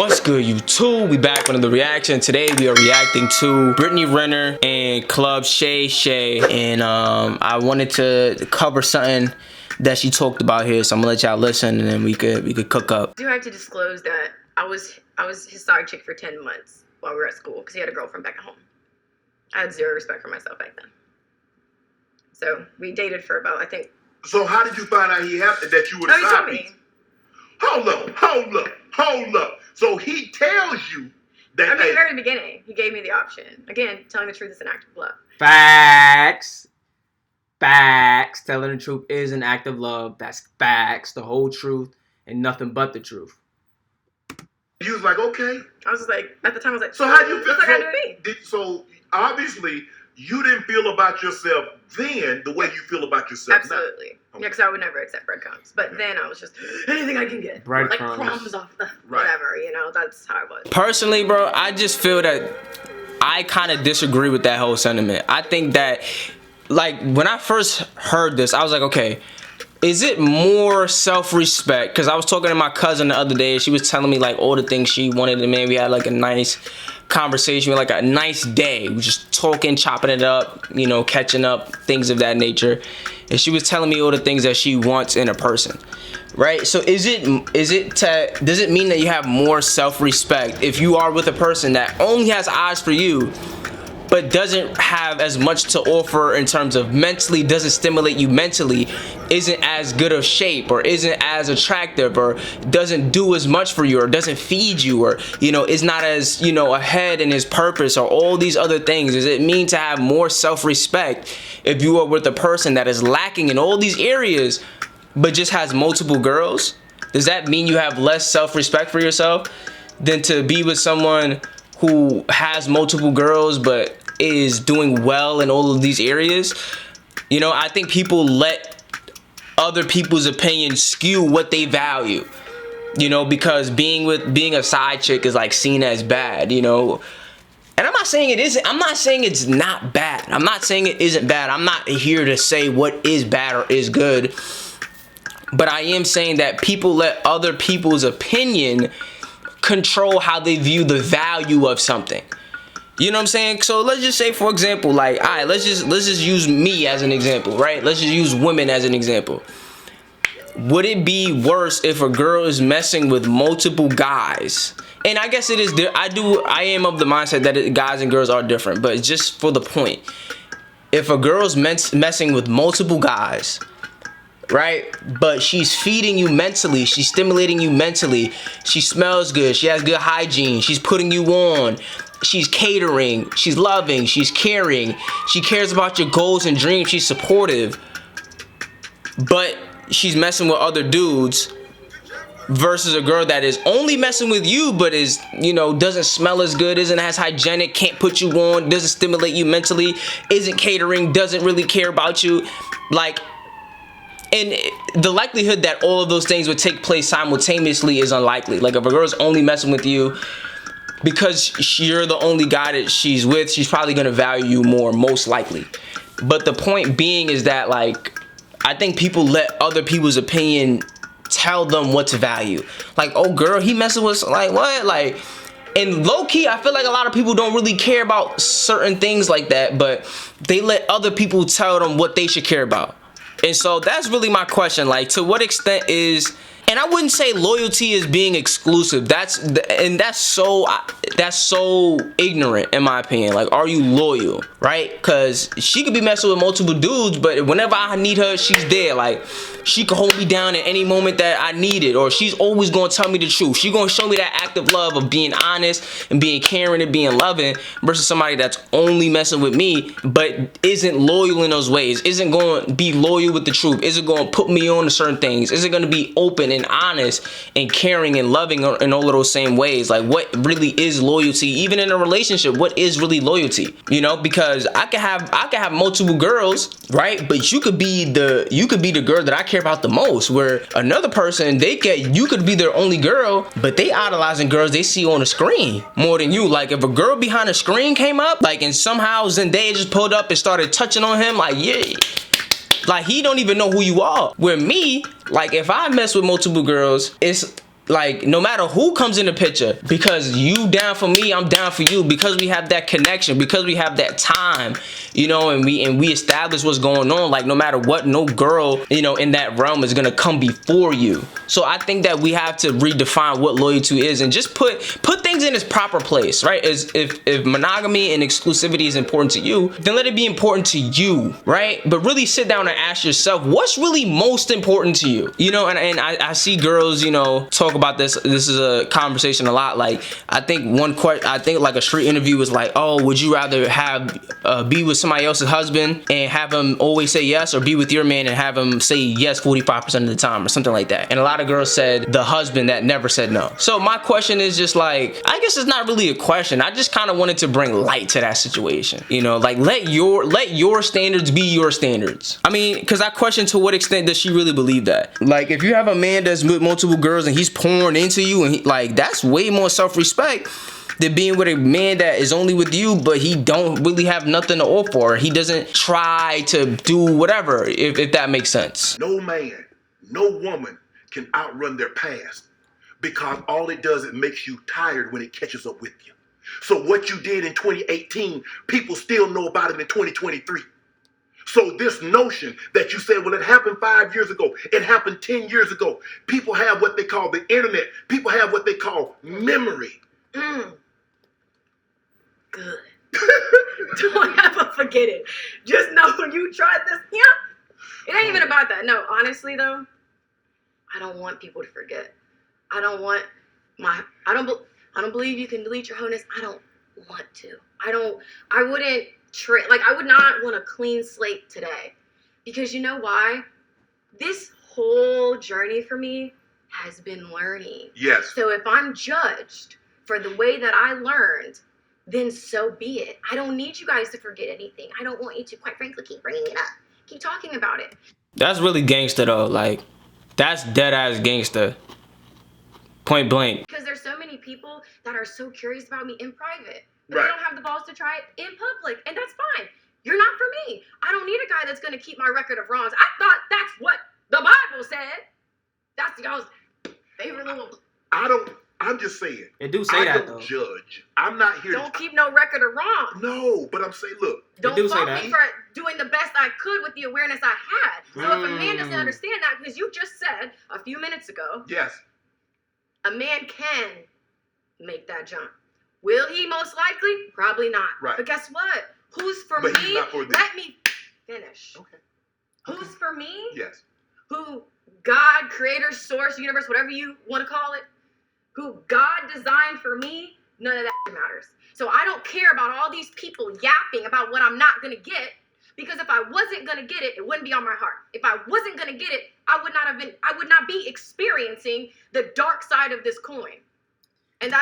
What's good, YouTube? We back with another reaction. Today we are reacting to Brittney Renner and Club Shay. And I wanted to cover something that she talked about here, so I'm gonna let y'all listen and then we could cook up. I do have to disclose that I was his side chick for 10 months while we were at school because he had a girlfriend back at home. I had zero respect for myself back then. So we dated for about, I think. So how did you find out that you were the side piece? Hold up. So he tells you that. I mean, at the very beginning, he gave me the option. Again, telling the truth is an act of love. Facts. Telling the truth is an act of love. That's facts. The whole truth and nothing but the truth. You was like, okay. I was just like, at the time, I was like, so how do you feel? Like I knew me. So obviously, you didn't feel about yourself then the way you feel about yourself Absolutely. now. Yeah, because I would never accept breadcrumbs. But then I was just, anything I can get. Like crumbs off the whatever, you know, that's how I was. Personally, bro, I just feel that I kind of disagree with that whole sentiment. I think that, like, when I first heard this, I was like, okay, is it more self-respect? Because I was talking to my cousin the other day. She was telling me, like, all the things she wanted, and man, we had, like, a nice conversation, like a nice day. We just talking, chopping it up, you know, catching up, things of that nature. And she was telling me all the things that she wants in a person, right? So does it mean that you have more self-respect if you are with a person that only has eyes for you, but doesn't have as much to offer in terms of mentally, doesn't stimulate you mentally, isn't as good of shape, or isn't as attractive, or doesn't do as much for you, or doesn't feed you, or, you know, is not as, you know, ahead in his purpose, or all these other things? Does it mean to have more self-respect if you are with a person that is lacking in all these areas, but just has multiple girls? Does that mean you have less self-respect for yourself than to be with someone who has multiple girls but is doing well in all of these areas? You know, I think people let other people's opinions skew what they value, you know, because being a side chick is like seen as bad, you know. And I'm not saying it isn't. I'm not saying it's not bad. I'm not saying it isn't bad. I'm not here to say what is bad or is good, but I am saying that people let other people's opinion control how they view the value of something. You know what I'm saying? So let's just say, for example, like, all right, let's just use me as an example, right? Let's just use women as an example. Would it be worse if a girl is messing with multiple guys? And I guess it is. I am of the mindset that guys and girls are different, but just for the point, if a girl's messing with multiple guys, right, but she's feeding you mentally, she's stimulating you mentally, she smells good, she has good hygiene, she's putting you on, she's catering, she's loving, she's caring, she cares about your goals and dreams, she's supportive, but she's messing with other dudes, versus a girl that is only messing with you but is, you know, doesn't smell as good, isn't as hygienic, can't put you on, doesn't stimulate you mentally, isn't catering, doesn't really care about you, like. And the likelihood that all of those things would take place simultaneously is unlikely. Like, if a girl's only messing with you because you're the only guy that she's with, she's probably gonna value you more, most likely. But the point being is that, like, I think people let other people's opinion tell them what to value. Like, oh girl, he messing with, like, what? Like, and low-key, I feel like a lot of people don't really care about certain things like that, but they let other people tell them what they should care about. And so that's really my question, like, to what extent is, and I wouldn't say loyalty is being exclusive. That's so ignorant in my opinion. Like, are you loyal, right? Because she could be messing with multiple dudes, but whenever I need her, she's there. Like, she could hold me down at any moment that I need it, or she's always gonna tell me the truth. She's gonna show me that act of love of being honest and being caring and being loving, versus somebody that's only messing with me but isn't loyal in those ways, isn't going to be loyal with the truth, isn't going to put me on to certain things, isn't going to be open and honest and caring and loving in all of those same ways. Like, what really is loyalty? Even in a relationship, what is really loyalty? You know, because I could have multiple girls, right? But you could be the girl that I care about the most, where another person, you could be their only girl, but they idolizing girls they see on the screen more than you. Like, if a girl behind the screen came up, like, and somehow Zendaya just pulled up and started touching on him, like, yeah, like, he don't even know who you are. Where me, like, if I mess with multiple girls, it's like, no matter who comes in the picture, because you down for me, I'm down for you, because we have that connection, because we have that time, you know, and we establish what's going on. Like, no matter what, no girl, you know, in that realm is gonna come before you. So I think that we have to redefine what loyalty is and just put things in its proper place, right? If monogamy and exclusivity is important to you, then let it be important to you, right? But really sit down and ask yourself, what's really most important to you? You know, and I see girls, you know, talk about this. This is a conversation a lot. Like, I think like a street interview was like, oh, would you rather have be with somebody else's husband and have him always say yes, or be with your man and have him say yes 45% of the time, or something like that? And a lot of girls said the husband that never said no. So my question is just like, I guess it's not really a question. I just kind of wanted to bring light to that situation. You know, like, let your standards be your standards. I mean, because I question, to what extent does she really believe that? Like, if you have a man that's with multiple girls and he's pouring into you, and like, that's way more self-respect than being with a man that is only with you, but he don't really have nothing to offer. He doesn't try to do whatever, if that makes sense. No man, no woman can outrun their past, because all it does, it makes you tired when it catches up with you. So what you did in 2018, people still know about it in 2023. So this notion that you said, well, it happened 5 years ago, it happened 10 years ago. People have what they call the internet. People have what they call memory. Good. Don't ever forget it. Just know when you tried this, it ain't even about that. No, honestly though, I don't want people to forget. I don't believe you can delete your wholeness. I don't want to. I would not want a clean slate today. Because you know why? This whole journey for me has been learning. Yes. So if I'm judged for the way that I learned, then so be it. I don't need you guys to forget anything. I don't want you to, quite frankly, keep bringing it up. Keep talking about it. That's really gangster though. Like, that's dead ass gangster. Point blank. Because there's so many people that are so curious about me in private, but Right. they don't have the balls to try it in public, and that's fine. You're not for me. I don't need a guy that's going to keep my record of wrongs. I thought that's what the Bible said. That's y'all's favorite little... I'm just saying. It do say I that, don't though. judge. I'm not here Don't keep no record of wrong. No, but I'm saying, look. Don't do say fault that. me for doing the best I could with the awareness I had. So if a man doesn't understand that, because you just said a few minutes ago, Yes. a man can make that jump. Will he? Most likely? Probably not. Right. But guess what? Who's for But me? he's not for this. Let me finish. Okay. Who's for me? Yes. Who God, creator, source, universe, whatever you want to call it, who God designed for me, none of that matters. So I don't care about all these people yapping about what I'm not going to get, because if I wasn't going to get it, it wouldn't be on my heart. If I wasn't going to get it, I would not be experiencing the dark side of this coin. And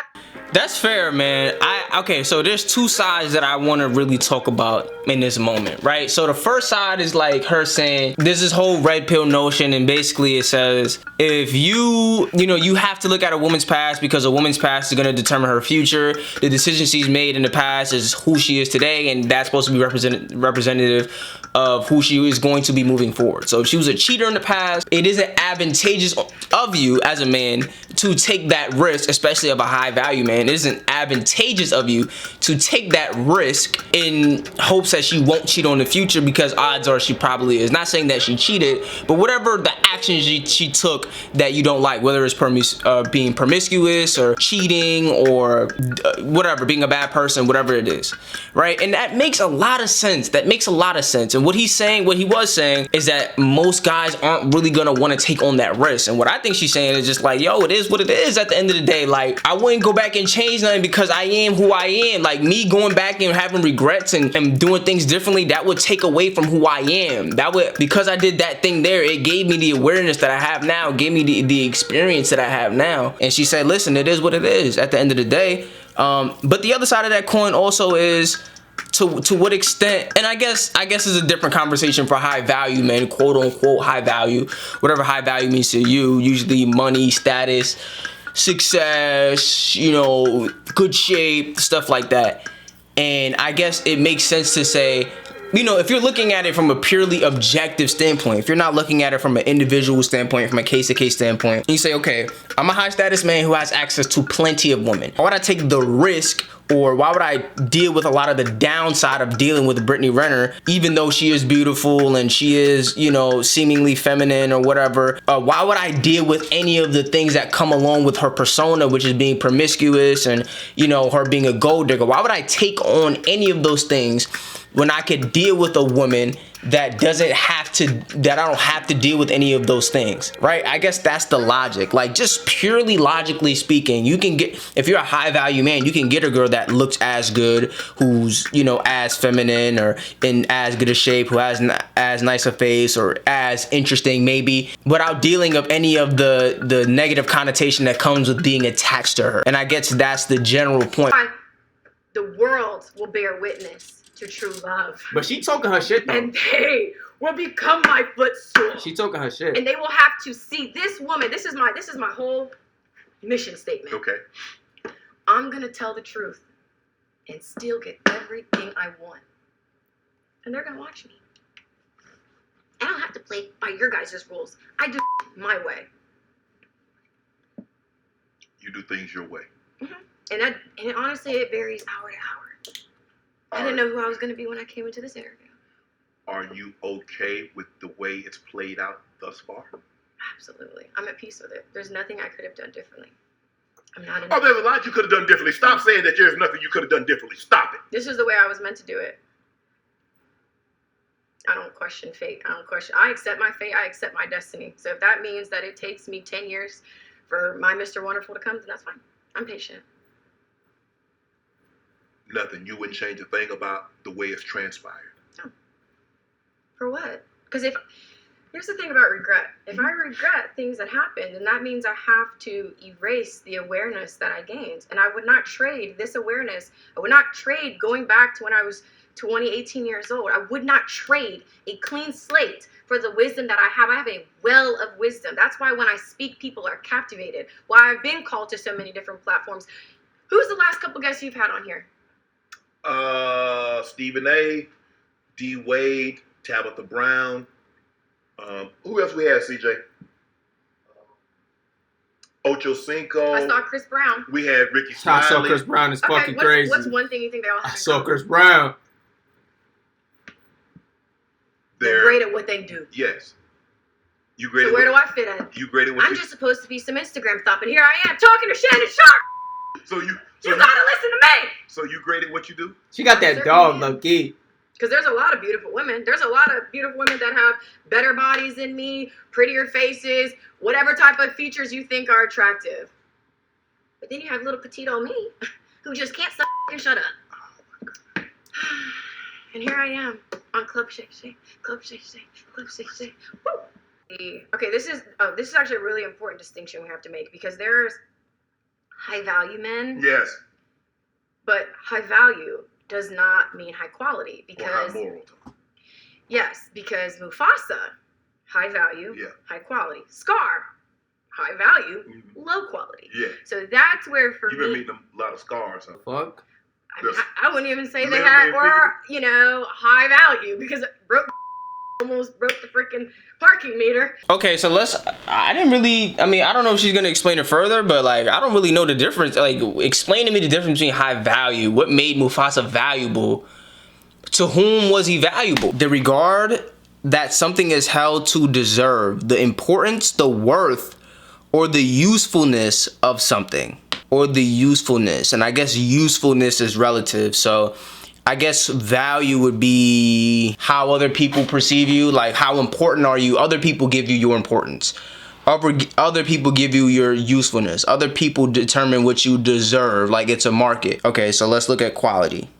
That's fair, man. Okay, so there's two sides that I want to really talk about in this moment, right? So the first side is like her saying there's this whole red pill notion, and basically it says if you have to look at a woman's past, because a woman's past is going to determine her future. The decisions she's made in the past is who she is today, and that's supposed to be representative of who she is going to be moving forward. So if she was a cheater in the past, it isn't advantageous of you as a man to take that risk, especially of a high value man. It isn't advantageous of you to take that risk in hopes that she won't cheat on the future, because odds are she probably is. Not saying that she cheated, but whatever the actions she took that you don't like, whether it's being promiscuous or cheating or whatever, being a bad person, whatever it is, right? And that makes a lot of sense. And what he was saying is that most guys aren't really gonna want to take on that risk. And what I think she's saying is just like, yo, it is what it is at the end of the day. Like, I wouldn't go back and change nothing, because I am who I am. Like, me going back and having regrets and doing things differently, that would take away from who I am. That would, because I did that thing there, it gave me the awareness that I have now, gave me the experience that I have now. And she said, listen, it is what it is at the end of the day. But the other side of that coin also is, to what extent, and I guess it's a different conversation for high value men, quote unquote high value, whatever high value means to you, usually money, status, success, good shape, stuff like that. And I guess it makes sense to say, you know, if you're looking at it from a purely objective standpoint, if you're not looking at it from an individual standpoint, from a case-to-case standpoint, and you say, okay, I'm a high-status man who has access to plenty of women. Why would I take the risk, or why would I deal with a lot of the downside of dealing with Brittney Renner, even though she is beautiful and she is, you know, seemingly feminine or whatever? Why would I deal with any of the things that come along with her persona, which is being promiscuous and, you know, her being a gold digger? Why would I take on any of those things when I could deal with a woman that doesn't have to, that I don't have to deal with any of those things, right? I guess that's the logic. Like, just purely logically speaking, you can get, if you're a high value man, you can get a girl that looks as good, who's, you know, as feminine or in as good a shape, who has as nice a face or as interesting maybe, without dealing with any of the negative connotation that comes with being attached to her. And I guess that's the general point. The world will bear witness to true love. But she talking her shit though. And they will become my footstool. She talking her shit. And they will have to see this woman. This is my whole mission statement. Okay. I'm gonna tell the truth and still get everything I want. And they're gonna watch me. I don't have to play by your guys' rules. I do my way. You do things your way. Mm-hmm. And honestly, it varies hour to hour. I didn't know who I was going to be when I came into this interview. Are you okay with the way it's played out thus far? Absolutely. I'm at peace with it. There's nothing I could have done differently. I'm not in. Oh, there's a lot you could have done differently. Stop saying that there's nothing you could have done differently. Stop it. This is the way I was meant to do it. I don't question fate. I accept my fate. I accept my destiny. So if that means that it takes me 10 years for my Mr. Wonderful to come, then that's fine. I'm patient. Nothing. You wouldn't change a thing about the way it's transpired. No. For what? Because here's the thing about regret. If I regret things that happened, then that means I have to erase the awareness that I gained. And I would not trade this awareness. I would not trade going back to when I was 20, 18 years old. I would not trade a clean slate for the wisdom that I have. I have a well of wisdom. That's why when I speak, people are captivated. Why I've been called to so many different platforms. Who's the last couple guests you've had on here? Stephen A, D Wade, Tabitha Brown. Who else we had, CJ? Ocho Cinco. I saw Chris Brown. We had Ricky Smiley. I saw Chris Brown. It's fucking crazy. What's one thing you think they all have? I saw Chris Brown. They're great at what they do. Yes. You great. So where do I fit in? You great at what I'm just supposed to be some Instagram stuff, and here I am talking to Shannon Sharp. So you gotta listen to me. So you great at what you do? She got that dog, low key. Because there's a lot of beautiful women. There's a lot of beautiful women that have better bodies than me, prettier faces, whatever type of features you think are attractive. But then you have little petite old me, who just can't stop and shut up. Oh my God. And here I am on Club Shay Shay, Club Shay Shay, Club Shay Shay. Woo! Okay, this is actually a really important distinction we have to make, because there's high value men. Yes. But high value does not mean high quality, because high moral. Yes, because Mufasa, high value, yeah. High quality. Scar, high value, low quality. Yeah. So that's where for You've been meeting a lot of scars, huh? Fuck. I mean, I wouldn't even say they were, high value, because it almost broke the freaking parking meter. Okay, so I don't know if she's gonna explain it further, but like, I don't really know the difference. Like, explain to me the difference between high value. What made Mufasa valuable? To whom was he valuable? The regard that something is held to deserve, the importance, the worth, or the usefulness of something, or the usefulness. And I guess usefulness is relative. So I guess value would be how other people perceive you, like how important are you? Other people give you your importance. Other people give you your usefulness. Other people determine what you deserve, like it's a market. Okay, so let's look at quality.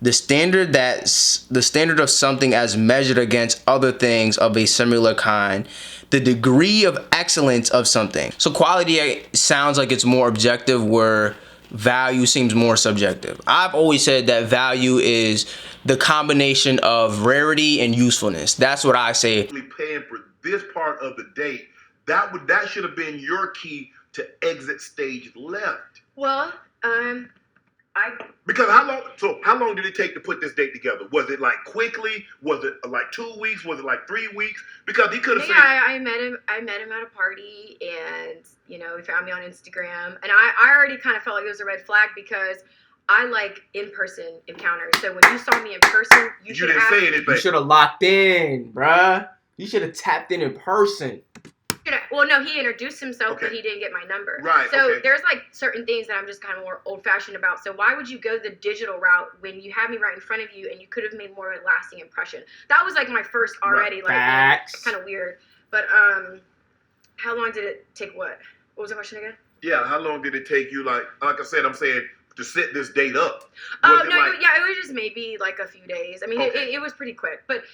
The standard of something as measured against other things of a similar kind. The degree of excellence of something. So quality sounds like it's more objective, where value seems more subjective. I've always said that value is the combination of rarity and usefulness. That's what I say. Paying for this part of the date, that should have been your key to exit stage left. Well, I Because how long did it take to put this date together? Was it like quickly? Was it like 2 weeks? Was it like 3 weeks? Because he could have said. I met him at a party, and he found me on Instagram, and I already kind of felt like it was a red flag because I like in-person encounters. So when you saw me in person, you didn't say anything. You should have locked in, bruh. You should have tapped in person. Well, no, he introduced himself, but he didn't get my number. Right. So there's like certain things that I'm just kind of more old-fashioned about. So why would you go the digital route when you had me right in front of you and you could have made more of a lasting impression? That was like my first already, kind of weird. But how long did it take? What was the question again? Yeah, how long did it take you? Like I said, I'm saying to set this date up. Oh no, it was just maybe like a few days. I mean, it was pretty quick. But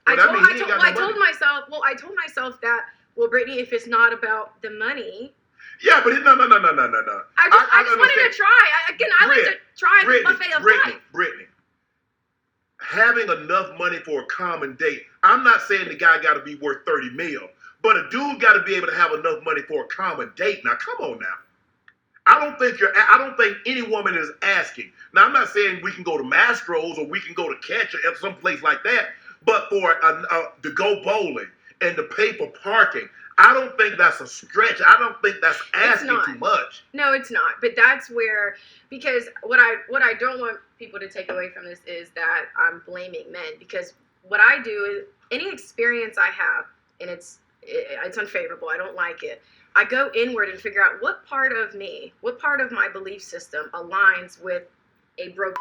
I told myself that. Well, Brittney, if it's not about the money. Yeah, but no. I just wanted to try. I like to try the buffet of life. Brittney, having enough money for a common date. I'm not saying the guy got to be worth 30 mil, but a dude got to be able to have enough money for a common date. Now, come on now. I don't think any woman is asking. Now, I'm not saying we can go to Mastro's or we can go to Catch or some place like that, but for to go bowling and to pay for parking, I don't think that's a stretch. I don't think that's asking too much. No, it's not. But that's where, because what I don't want people to take away from this is that I'm blaming men. Because what I do is any experience I have, and it's unfavorable, I don't like it, I go inward and figure out what part of me, what part of my belief system aligns with a broke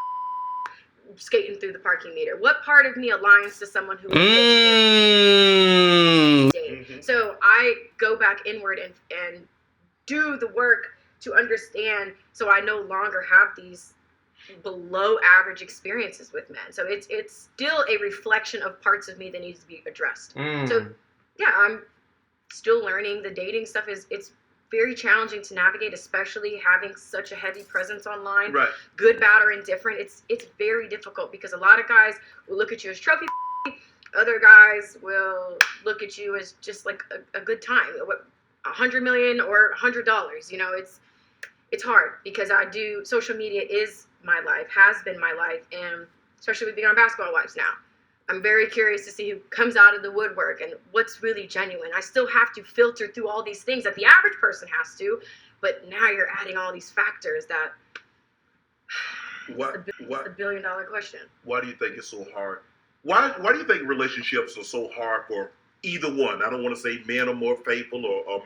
skating through the parking meter. What part of me aligns to someone who So I go back inward and do the work to understand, so I no longer have these below average experiences with men. So it's still a reflection of parts of me that needs to be addressed. So yeah, I'm still learning. The dating stuff it's very challenging to navigate, especially having such a heavy presence online. Right. Good, bad, or indifferent. It's very difficult because a lot of guys will look at you as trophy. Other guys will look at you as just like a good time. $100 million or $100. It's hard because social media is my life, has been my life, and especially with being on Basketball Wives now. I'm very curious to see who comes out of the woodwork and what's really genuine. I still have to filter through all these things that the average person has to, but now you're adding all these factors that it's a billion-dollar question. Why do you think it's so hard? Why do you think relationships are so hard for either one? I don't want to say men are more faithful or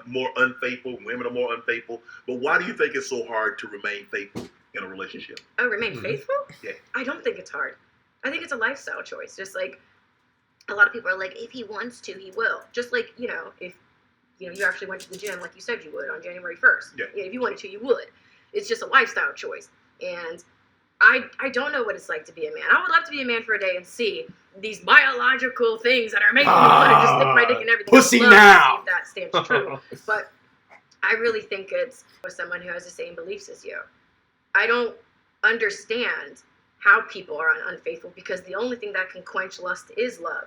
more unfaithful, women are more unfaithful, but why do you think it's so hard to remain faithful in a relationship? Oh, remain faithful? Yeah. I don't think it's hard. I think it's a lifestyle choice. Just like a lot of people are like, if he wants to, he will. Just like, if you actually went to the gym like you said you would on January 1st. Yeah. If you wanted to, you would. It's just a lifestyle choice. And I don't know what it's like to be a man. I would love to be a man for a day and see these biological things that are making me want to just stick my dick in everything. Pussy now. See if that stands true. But I really think it's with someone who has the same beliefs as you. I don't understand how people are unfaithful because the only thing that can quench lust is love.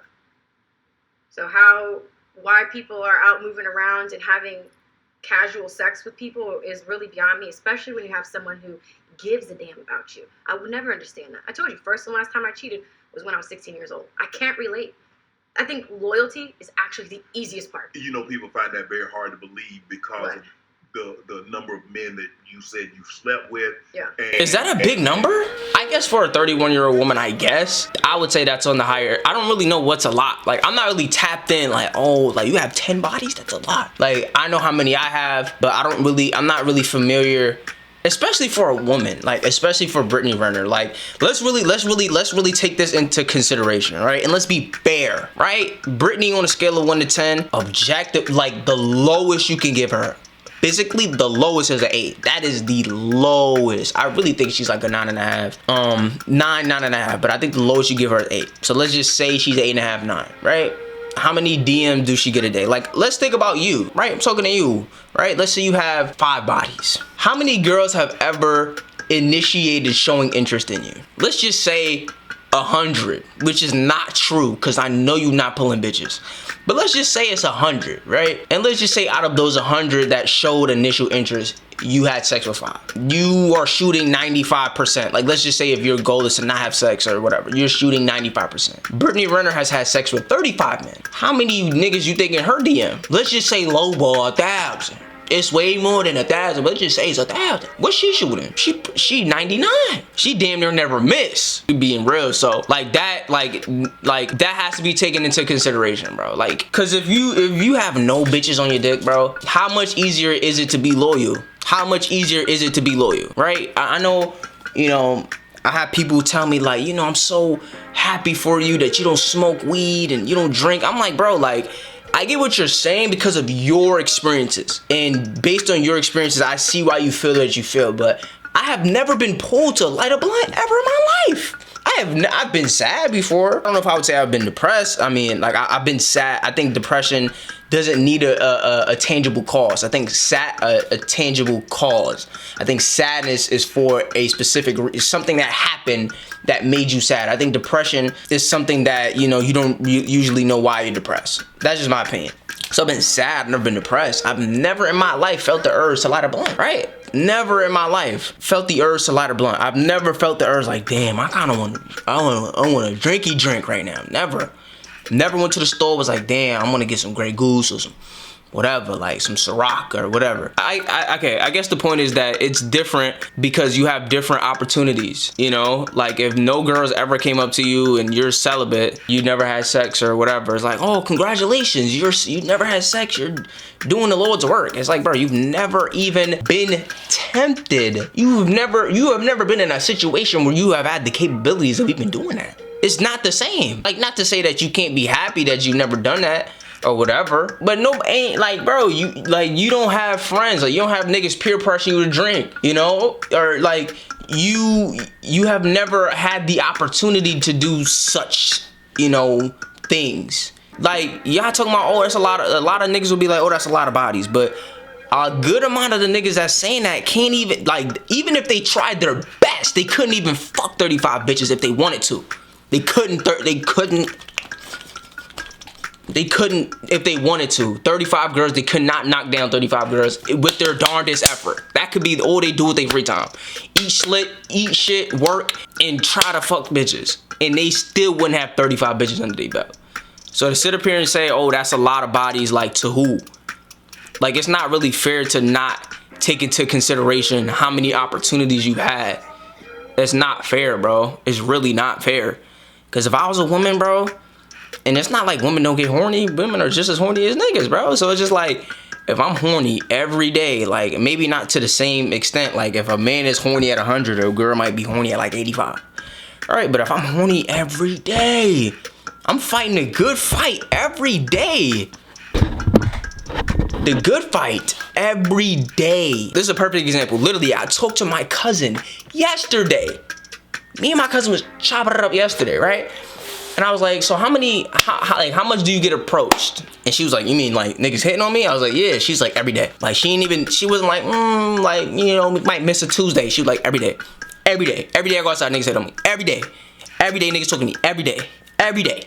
So why people are out moving around and having casual sex with people is really beyond me, especially when you have someone who gives a damn about you. I would never understand that. I told you, first and last time I cheated was when I was 16 years old. I can't relate. I think loyalty is actually the easiest part. People find that very hard to believe because of the number of men that you said you slept with. Yeah. Is that a big number? I guess for a 31-year-old woman, I would say that's on the higher. I don't really know what's a lot. Like, I'm not really tapped in you have 10 bodies? That's a lot. Like, I know how many I have, but I'm not really familiar, especially for a woman, especially for Brittney Renner. Let's really take this into consideration, right? And let's be fair, right? Brittney on a scale of 1 to 10, objective, the lowest you can give her. Physically, the lowest is an 8. That is the lowest. I really think she's like a 9.5. 9.5. But I think the lowest you give her is 8. So let's just say she's 8.5, 9, right? How many DMs do she get a day? Let's think about you, right? I'm talking to you, right? Let's say you have 5 bodies. How many girls have ever initiated showing interest in you? Let's just say 100, which is not true because I know you're not pulling bitches. But let's just say it's 100, right? And let's just say out of those 100 that showed initial interest, you had sex with 5. You are shooting 95%. Like, let's just say if your goal is to not have sex or whatever, you're shooting 95%. Brittney Renner has had sex with 35 men. How many niggas you think in her DM? Let's just say lowball 1,000. It's way more than 1,000. Let's just say it's 1,000. What's she shooting? She 99. She damn near never miss. Being real, so like that has to be taken into consideration, bro. Like, cause if you have no bitches on your dick, bro, how much easier is it to be loyal? How much easier is it to be loyal, right? I know, you know, I have people tell me like, you know, I'm so happy for you that you don't smoke weed and you don't drink. I'm like, bro, like, I get what you're saying because of your experiences. And based on your experiences, I see why you feel that you feel. But I have never been pulled to light a blunt ever in my life. I've been sad before. I don't know if I would say I've been depressed. I mean, like, I've been sad. I think depression doesn't need a tangible cause. I think a tangible cause. I think sadness is for a specific, something that happened that made you sad. I think depression is something that, you know, you don't usually know why you're depressed. That's just my opinion. So I've been sad, I've never been depressed. I've never in my life felt the urge to light a blunt, right? Never in my life felt the urge to light a blunt. I've never felt the urge like, damn, I want a drinky drink right now. Never went to the store, was like, damn, I'm gonna get some Grey Goose or some whatever, like some Ciroc or whatever. Okay, I guess the point is that it's different because you have different opportunities, you know? Like, if no girls ever came up to you and you're celibate, you never had sex or whatever, it's like, oh, congratulations, you never had sex, you're doing the Lord's work. It's like, bro, you've never even been tempted. You have never been in a situation where you have had the capabilities of even doing that. It's not the same. Like, not to say that you can't be happy that you've never done that or whatever, but no, ain't like, bro, you don't have friends, like, you don't have niggas peer pressuring you to drink, you know, or like you have never had the opportunity to do such, you know, things. Like, y'all talking about, oh, that's a lot of niggas will be like, oh, that's a lot of bodies, but a good amount of the niggas that's saying that can't even, like, even if they tried their best, they couldn't even fuck 35 bitches if they wanted to. They couldn't if they wanted to. 35 girls, they could not knock down 35 girls with their darndest effort. That could be all they do with their free time. Eat shit, work, and try to fuck bitches. And they still wouldn't have 35 bitches under their belt. So to sit up here and say, oh, that's a lot of bodies, like, to who? Like, it's not really fair to not take into consideration how many opportunities you've had. It's not fair, bro. It's really not fair. Because if I was a woman, bro, and it's not like women don't get horny, women are just as horny as niggas, bro. So it's just like, if I'm horny every day, like, maybe not to the same extent, like, if a man is horny at 100, a girl might be horny at like 85. All right, but if I'm horny every day, I'm fighting a good fight every day. The good fight every day. This is a perfect example. Literally, I talked to my cousin yesterday. Me and my cousin was chopping it up yesterday, right? And I was like, so how much do you get approached? And she was like, you mean like niggas hitting on me? I was like, yeah. She's like, every day. Like, she wasn't like, like, you know, we might miss a Tuesday. She was like, every day. Every day. Every day I go outside, niggas hit on me. Every day. Every day niggas talking to me. Every day. Every day.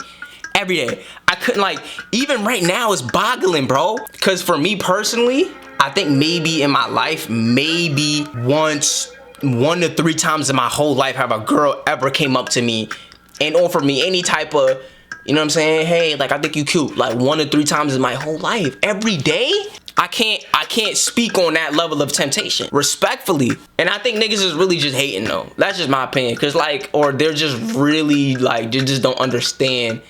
Every day. I couldn't, like, even right now it's boggling, bro. Because for me personally, I think maybe in my life, maybe once, 1 to 3 times in my whole life have a girl ever came up to me and offered me any type of, you know what I'm saying? Hey, like, I think you cute. Like, 1 to 3 times in my whole life. Every day? I can't speak on that level of temptation, respectfully. And I think niggas is really just hating, though. That's just my opinion. Because, like, or they're just really, like, they just don't understand.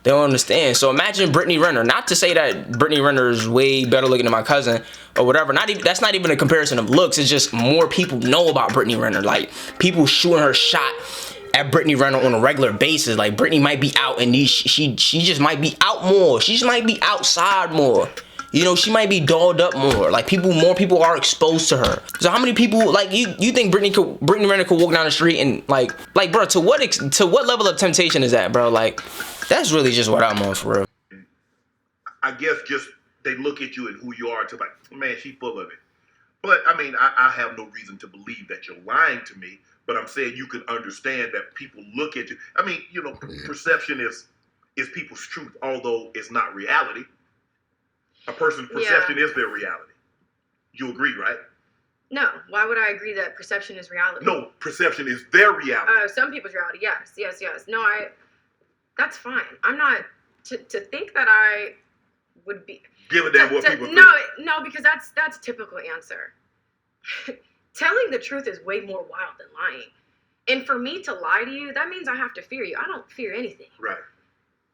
They don't understand. So imagine Brittney Renner. Not to say that Brittney Renner is way better looking than my cousin or whatever. That's not even a comparison of looks. It's just more people know about Brittney Renner. Like, people shooting her shot at Brittney Renner on a regular basis. Like, Brittney might be out and she just might be out more. She just might be outside more. You know, she might be dolled up more. Like, more people are exposed to her. So how many people, like, you think Brittney Renner could walk down the street and like, bro, to what level of temptation is that, bro? Like, that's really just what I'm on for real. I guess just they look at you and who you are to like, man, she full of it. But I mean, I have no reason to believe that you're lying to me. But I'm saying you can understand that people look at you. I mean, you know, perception is people's truth, although it's not reality. A person's perception is their reality. You agree, right? No. Why would I agree that perception is reality? No, perception is their reality. Some people's reality. Yes. No, that's fine. I'm not to think that I would be. Give a damn what people think. No, because that's a typical answer. Telling the truth is way more wild than lying. And for me to lie to you, that means I have to fear you. I don't fear anything. Right.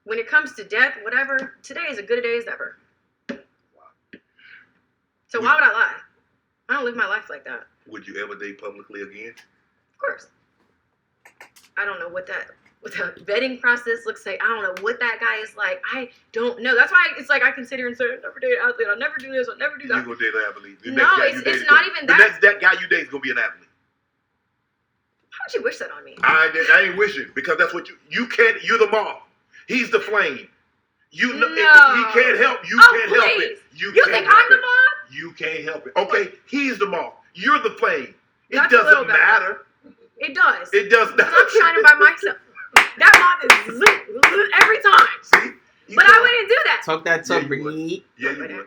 When it comes to death, whatever, today is a good a day as ever. So why would I lie? I don't live my life like that. Would you ever date publicly again? Of course. I don't know what the vetting process looks like. I don't know what that guy is like. I don't know. That's why it's like I can sit here and say, I'll never date an athlete. I'll never do this. I'll never do that. You're going to date an athlete. No, it's not even that. That guy you date is going to be an athlete. How would you wish that on me? I ain't wishing because that's what you can't. You're the moth. He's the flame. You know, No. he can't help. You can't help it. You think I'm the moth? You can't help it. Okay, he's the moth. You're the flame. It That's a little doesn't better. matter. It does. It does not. I'm shining by myself. That moth is every time. See? But I wouldn't do that. Talk that talk, Brittney. Yeah, you would.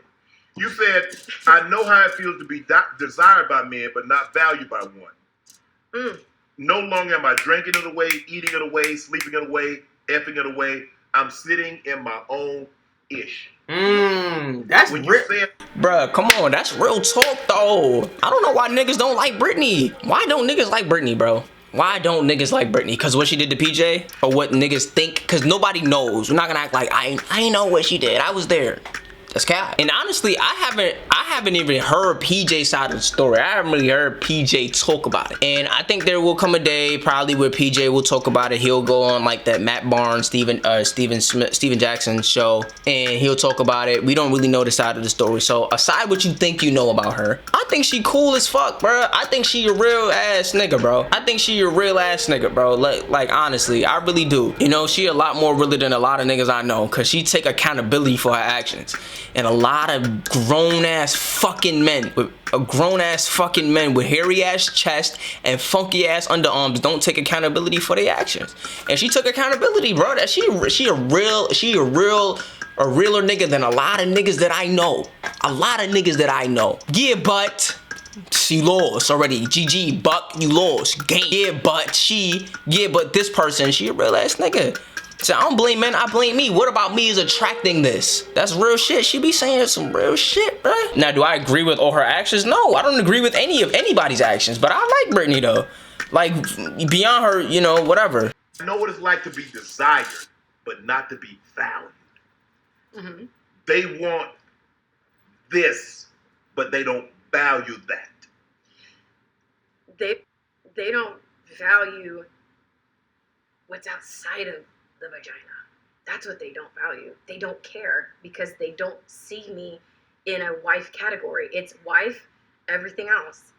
You said, I know how it feels to be desired by men, but not valued by one. No longer am I drinking it away, eating it away, sleeping it away, effing it away. I'm sitting in my own ish. That's when real. you said, Bruh, come on, that's real talk though. I don't know why niggas don't like Brittney. Why don't niggas like Brittney, bro? Why don't niggas like Brittney? Cause what she did to PJ? Or what niggas think? Cause nobody knows. We're not gonna act like I know what she did. I was there. That's cap. And honestly, I haven't even heard PJ's side of the story. I haven't really heard PJ talk about it. And I think there will come a day probably where PJ will talk about it. He'll go on like that Matt Barnes, Steven Jackson show, and he'll talk about it. We don't really know the side of the story. So aside what you think you know about her, I think she cool as fuck, bro. I think she a real ass nigga, bro. I think she a real ass nigga, bro. Like honestly, I really do. You know, she a lot more realer than a lot of niggas I know, cause she take accountability for her actions. And a lot of grown ass fucking men with hairy ass chest and funky ass underarms don't take accountability for their actions. And she took accountability, bro. That she a realer nigga than a lot of niggas that I know. A lot of niggas that I know. Yeah, but she lost already. GG, Buck, you lost. Game. Yeah, but this person, she a real ass nigga. So I don't blame men, I blame me. What about me is attracting this? That's real shit. She be saying some real shit, bruh. Now, do I agree with all her actions? No, I don't agree with anybody's actions. But I like Brittney though. Like beyond her, you know, whatever. I know what it's like to be desired, but not to be valued. They want this, but they don't value that. They don't value what's outside of the vagina. That's what they don't value. They don't care because they don't see me in a wife category. It's wife, everything else.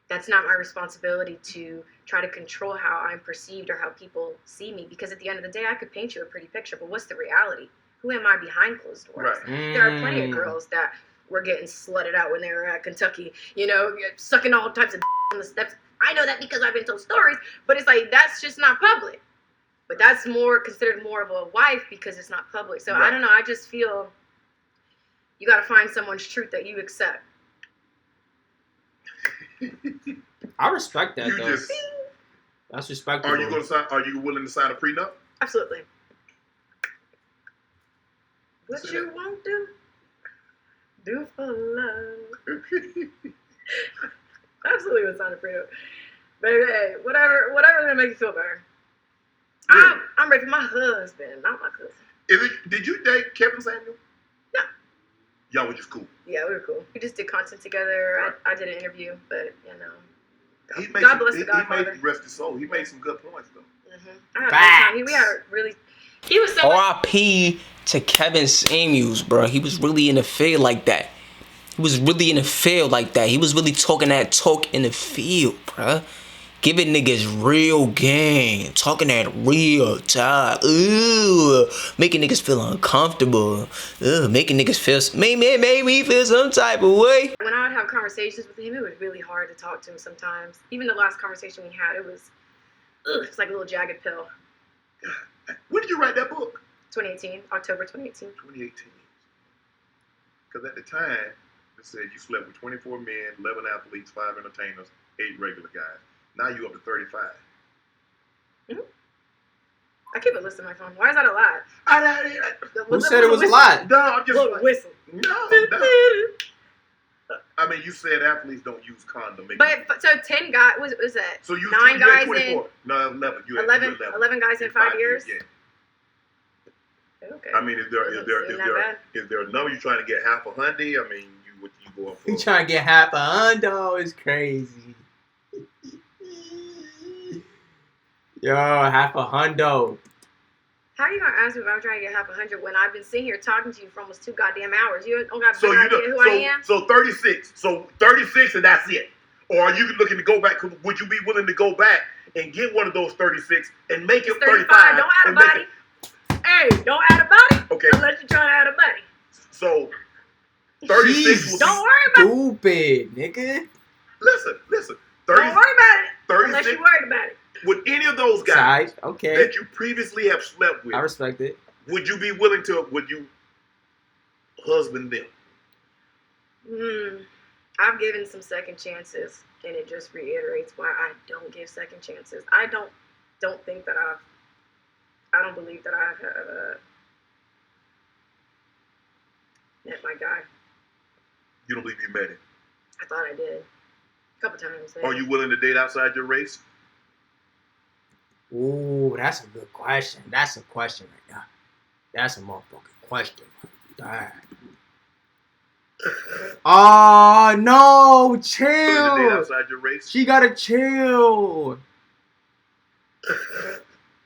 That's not my responsibility to try to control how I'm perceived or how people see me, because at the end of the day, I could paint you a pretty picture, but what's the reality? Who am I behind closed doors? Right. There are plenty of girls that were getting slutted out when they were at Kentucky, you know, sucking all types of on the steps. I know that because I've been told stories, but it's like, that's just not public. But that's considered more of a wife because it's not public. So right. I don't know. I just feel you got to find someone's truth that you accept. I respect that though. That's respectable. Are you willing to sign a prenup? Absolutely. What you won't do for love. Absolutely would sign a prenup. But hey, whatever that makes you feel better. Yeah. I'm ready for my husband, not my cousin. Did you date Kevin Samuel? No. Y'all were just cool. Yeah, we were cool. We just did content together. Right. I did an interview, but you know. God bless the Godfather. He made rest his soul. He made some good points though. I had a good time. He was so R.I.P. to Kevin Samuels, bro. He was really in the field like that. He was really talking that talk in the field, bro. Giving niggas real game. Talking that real talk. Ooh. Making niggas feel uncomfortable. Making niggas feel... Made me feel some type of way. When I would have conversations with him, it was really hard to talk to him sometimes. Even the last conversation we had, it was like a little jagged pill. When did you write that book? 2018. October 2018. 2018. Because at the time, It said you slept with 24 men, 11 athletes, 5 entertainers, 8 regular guys. Now you up to 35. Mm-hmm. I keep a list on my phone. Why is that a lot? Who said it was a lot? No, I'm just little whistle. No. I mean, you said athletes don't use condom. But so 10 guys was that? So you 9 guys 24. in No, 11. You had 11 guys in 5 years. Yeah. Okay. I mean, is there a number you trying to get half a hundy? I mean, what you going for? You trying to get half a hundo is crazy. Yo, half a hundo. How are you gonna ask me if I'm trying to get half 100 when I've been sitting here talking to you for almost 2 goddamn hours? You don't got no idea who I am. So 36. So 36, and that's it. Or are you looking to go back? Would you be willing to go back and get one of those 36 and make it 35? Don't add a body. Hey, don't add a body. Okay. Unless you're trying to add a body. So 36. Don't worry about it. Stupid, nigga. Listen. 30, don't worry about it. 36, unless you're worried about it. Would any of those guys okay. that you previously have slept with, I respect it. would you be willing to? Would you husband them? I've given some second chances, and it just reiterates why I don't give second chances. I don't think that I don't believe that I've met my guy. You don't believe you met him? I thought I did. A couple times. Are you willing to date outside your race? Ooh, that's a good question. That's a question right now. That's a motherfucking question. Damn. Oh, no. Chill. Willing to date outside your race? She gotta chill.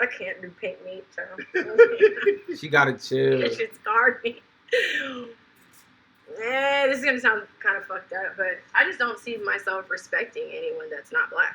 I can't do paint meat, so. She gotta chill. It should scarred me. This is gonna sound kind of fucked up, but I just don't see myself respecting anyone that's not black.